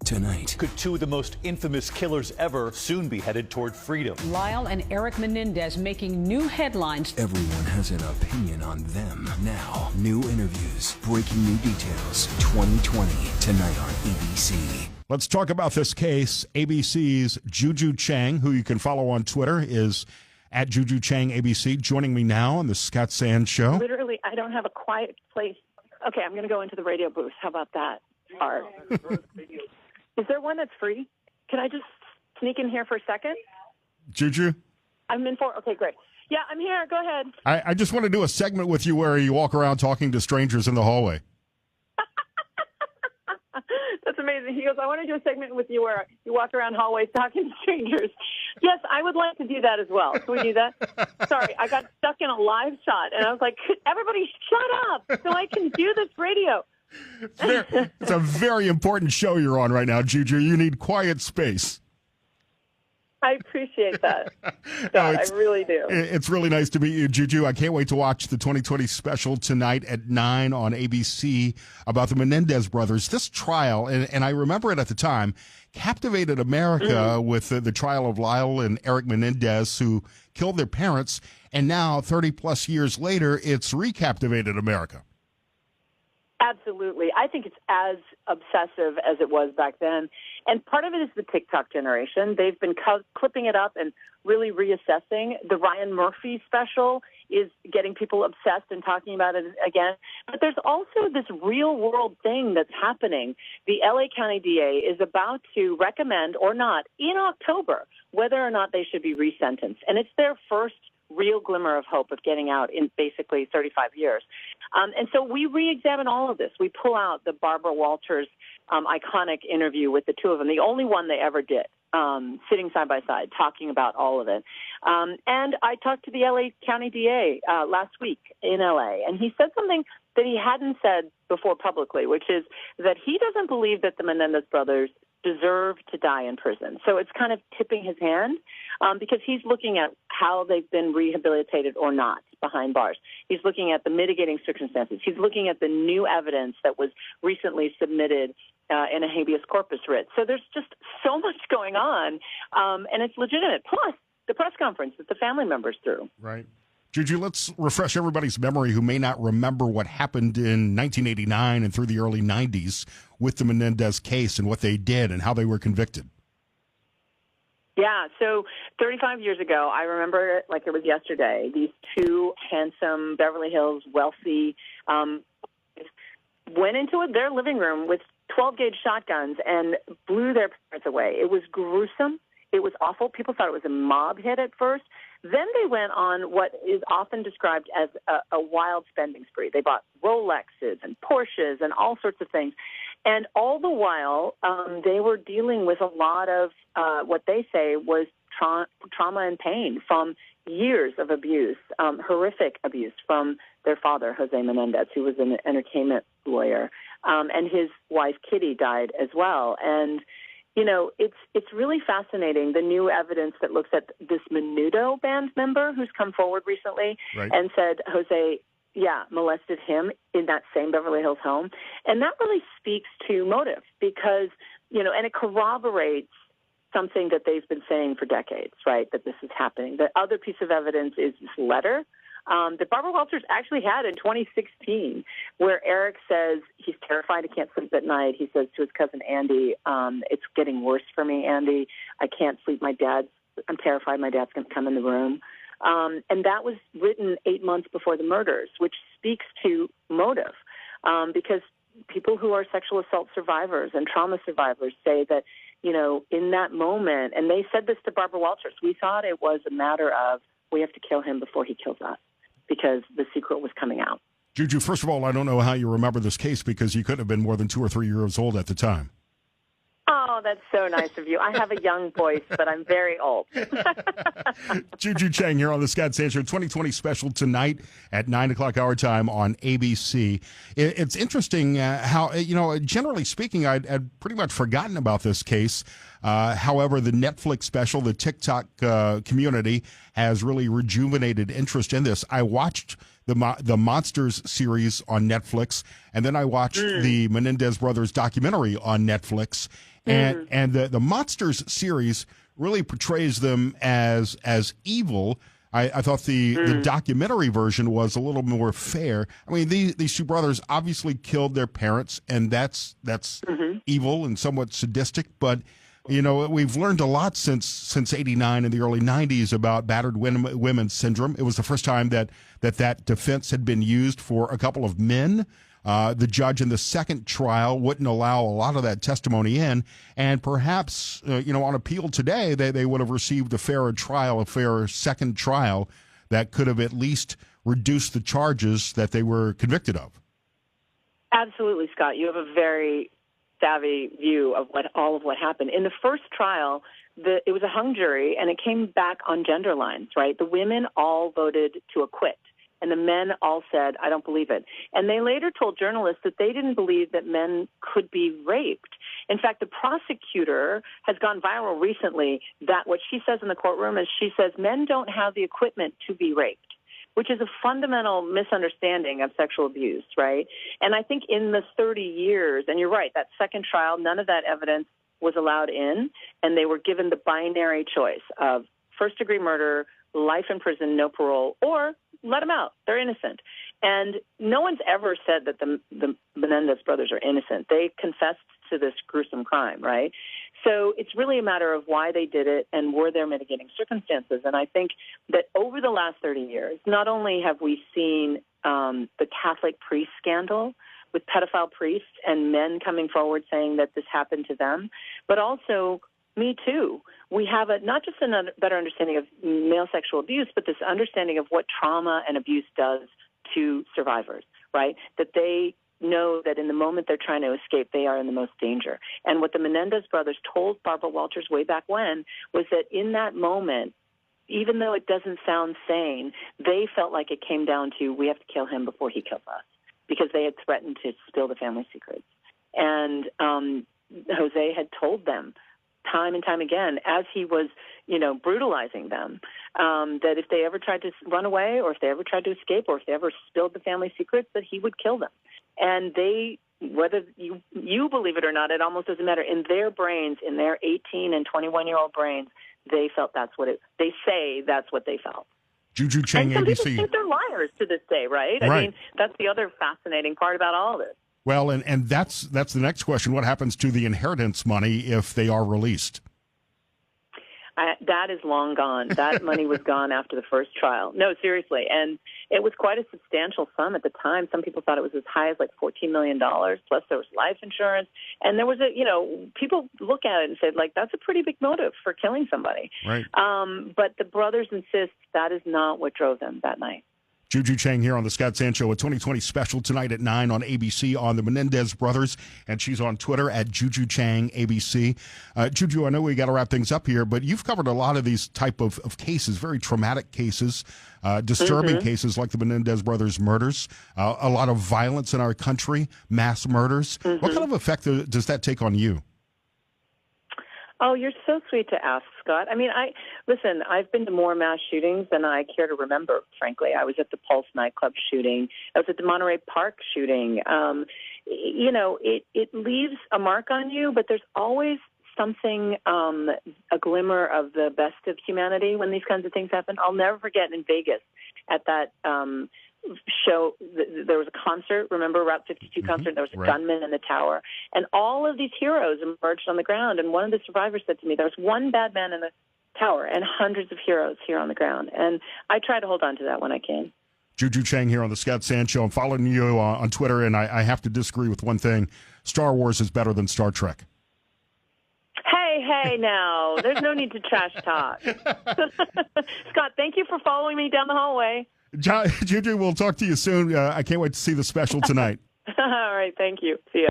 tonight. Could two of the most infamous killers ever soon be headed toward freedom? Lyle and Eric Menendez making new headlines. Everyone has an opinion on them. Now, new interviews, breaking new details. 2020 tonight on ABC. Let's talk about this case. ABC's Juju Chang, who you can follow on Twitter, is at Juju Chang ABC, joining me now on the Scott Sands Show. Literally, I don't have a quiet place. Okay, I'm going to go into the radio booth. How about that? Art. Is there one that's free? Can I just sneak in here for a second? Juju? I'm in for. Okay, great. Yeah, I'm here. Go ahead. I just want to do a segment with you where you walk around talking to strangers in the hallway. That's amazing. He goes, I want to do a segment with you where you walk around hallways talking to strangers. Yes, I would like to do that as well. Can we do that? Sorry, I got stuck in a live shot, and I was like, everybody shut up so I can do this radio. It's a very important show you're on right now, Juju. You need quiet space. I appreciate that. God, I really do. It's really nice to meet you, Juju. I can't wait to watch the 2020 special tonight at 9 on ABC about the Menendez brothers. This trial, and I remember it at the time, captivated America with the trial of Lyle and Eric Menendez, who killed their parents. And now, 30-plus years later, it's recaptivated America. Absolutely. I think it's as obsessive as it was back then. And part of it is the TikTok generation. They've been clipping it up and really reassessing. The Ryan Murphy special is getting people obsessed and talking about it again. But there's also this real-world thing that's happening. The L.A. County DA is about to recommend or not in October whether or not they should be resentenced. And it's their first real glimmer of hope of getting out in basically 35 years. And so we re-examine all of this. We pull out the Barbara Walters iconic interview with the two of them, the only one they ever did, sitting side by side, talking about all of it. And I talked to the L.A. County DA last week in L.A., and he said something that he hadn't said before publicly, which is that he doesn't believe that the Menendez brothers deserve to die in prison. So it's kind of tipping his hand because he's looking at how they've been rehabilitated or not behind bars. He's looking at the mitigating circumstances. He's looking at the new evidence that was recently submitted in a habeas corpus writ. So there's just so much going on, and it's legitimate. Plus, the press conference that the family members threw. Right. Juju, let's refresh everybody's memory who may not remember what happened in 1989 and through the early 90s with the Menendez case and what they did and how they were convicted. Yeah, so 35 years ago, I remember it like it was yesterday. These two handsome Beverly Hills wealthy went into their living room with 12-gauge shotguns and blew their parents away. It was gruesome. It was awful. People thought it was a mob hit at first. Then they went on what is often described as a wild spending spree. They bought Rolexes and Porsches and all sorts of things. And all the while, they were dealing with a lot of what they say was trauma and pain from years of abuse, horrific abuse from their father, Jose Menendez, who was an entertainment lawyer. And his wife, Kitty, died as well. And you know, it's really fascinating, the new evidence that looks at this Menudo band member who's come forward recently and said Jose, molested him in that same Beverly Hills home. And that really speaks to motive because, you know, and it corroborates something that they've been saying for decades, right, that this is happening. The other piece of evidence is this letter that Barbara Walters actually had in 2016, where Eric says he's terrified, he can't sleep at night. He says to his cousin Andy, it's getting worse for me, Andy. I can't sleep. I'm terrified my dad's going to come in the room. And that was written 8 months before the murders, which speaks to motive, because people who are sexual assault survivors and trauma survivors say that, you know, in that moment, and they said this to Barbara Walters, we thought it was a matter of we have to kill him before he kills us, because the secret was coming out. Juju, first of all, I don't know how you remember this case because you couldn't have been more than 2 or 3 years old at the time. Oh, that's so nice of you. I have a young voice, but I'm very old. Juju Chang here on the Scott Sands Show 2020 special tonight at 9 o'clock our time on ABC. It's interesting how, you know, generally speaking, I'd pretty much forgotten about this case. However, the Netflix special, the TikTok community has really rejuvenated interest in this. I watched the Monsters series on Netflix, and then I watched the Menendez brothers documentary on Netflix. And the Monsters series really portrays them as evil. I thought the documentary version was a little more fair. I mean, these two brothers obviously killed their parents, and that's evil and somewhat sadistic. But you know, we've learned a lot since '89 and the early '90s about battered women syndrome. It was the first time that defense had been used for a couple of men. The judge in the second trial wouldn't allow a lot of that testimony in, and perhaps, on appeal today, they would have received a fairer trial, a fairer second trial that could have at least reduced the charges that they were convicted of. Absolutely, Scott. You have a very savvy view of all of what happened. In the first trial, it was a hung jury, and it came back on gender lines, right? The women all voted to acquit. And the men all said, I don't believe it. And they later told journalists that they didn't believe that men could be raped. In fact, the prosecutor has gone viral recently that what she says in the courtroom is she says men don't have the equipment to be raped, which is a fundamental misunderstanding of sexual abuse, right? And I think in the 30 years, and you're right, that second trial, none of that evidence was allowed in, and they were given the binary choice of first-degree murder, life in prison, no parole, or let them out. They're innocent. And no one's ever said that the Menendez brothers are innocent. They confessed to this gruesome crime, right? So it's really a matter of why they did it and were there mitigating circumstances. And I think that over the last 30 years, not only have we seen the Catholic priest scandal with pedophile priests and men coming forward saying that this happened to them, but also Me Too. We have not just a better understanding of male sexual abuse, but this understanding of what trauma and abuse does to survivors, right? That they know that in the moment they're trying to escape, they are in the most danger. And what the Menendez brothers told Barbara Walters way back when was that in that moment, even though it doesn't sound sane, they felt like it came down to, we have to kill him before he kills us, because they had threatened to spill the family secrets. And Jose had told them time and time again, as he was, brutalizing them, that if they ever tried to run away or if they ever tried to escape or if they ever spilled the family secrets, that he would kill them. And they, whether you believe it or not, it almost doesn't matter. In their brains, in their 18 and 21-year-old brains, they felt they say that's what they felt. Juju Chang, and some ABC. people think they're liars to this day, right? I mean, that's the other fascinating part about all of this. Well, and that's the next question. What happens to the inheritance money if they are released? That is long gone. That money was gone after the first trial. No, seriously. And it was quite a substantial sum at the time. Some people thought it was as high as like $14 million, plus there was life insurance. And there was people look at it and say, like, that's a pretty big motive for killing somebody. Right. But the brothers insist that is not what drove them that night. Juju Chang here on the Scott Sands Show, a 2020 special tonight at 9 on ABC on the Menendez brothers, and she's on Twitter at Juju Chang ABC. Juju, I know we got to wrap things up here, but you've covered a lot of these type of cases, very traumatic cases, disturbing cases like the Menendez brothers murders, a lot of violence in our country, mass murders. What kind of effect does that take on you? Oh, you're so sweet to ask, Scott. I mean, I've been to more mass shootings than I care to remember, frankly. I was at the Pulse nightclub shooting. I was at the Monterey Park shooting. It leaves a mark on you, but there's always something, a glimmer of the best of humanity when these kinds of things happen. I'll never forget in Vegas at that show, there was a concert, remember, Route 52 concert, there was a gunman in the tower, and all of these heroes emerged on the ground, and one of the survivors said to me, there was one bad man in the tower and hundreds of heroes here on the ground, and I try to hold on to that when I can. Juju Chang here on the Scott Sands Show. I'm following you on Twitter, and I have to disagree with one thing. Star Wars is better than Star Trek. Hey, now. There's no need to trash talk. Scott, thank you for following me down the hallway. Juju, we'll talk to you soon. I can't wait to see the special tonight. All right, thank you. See ya.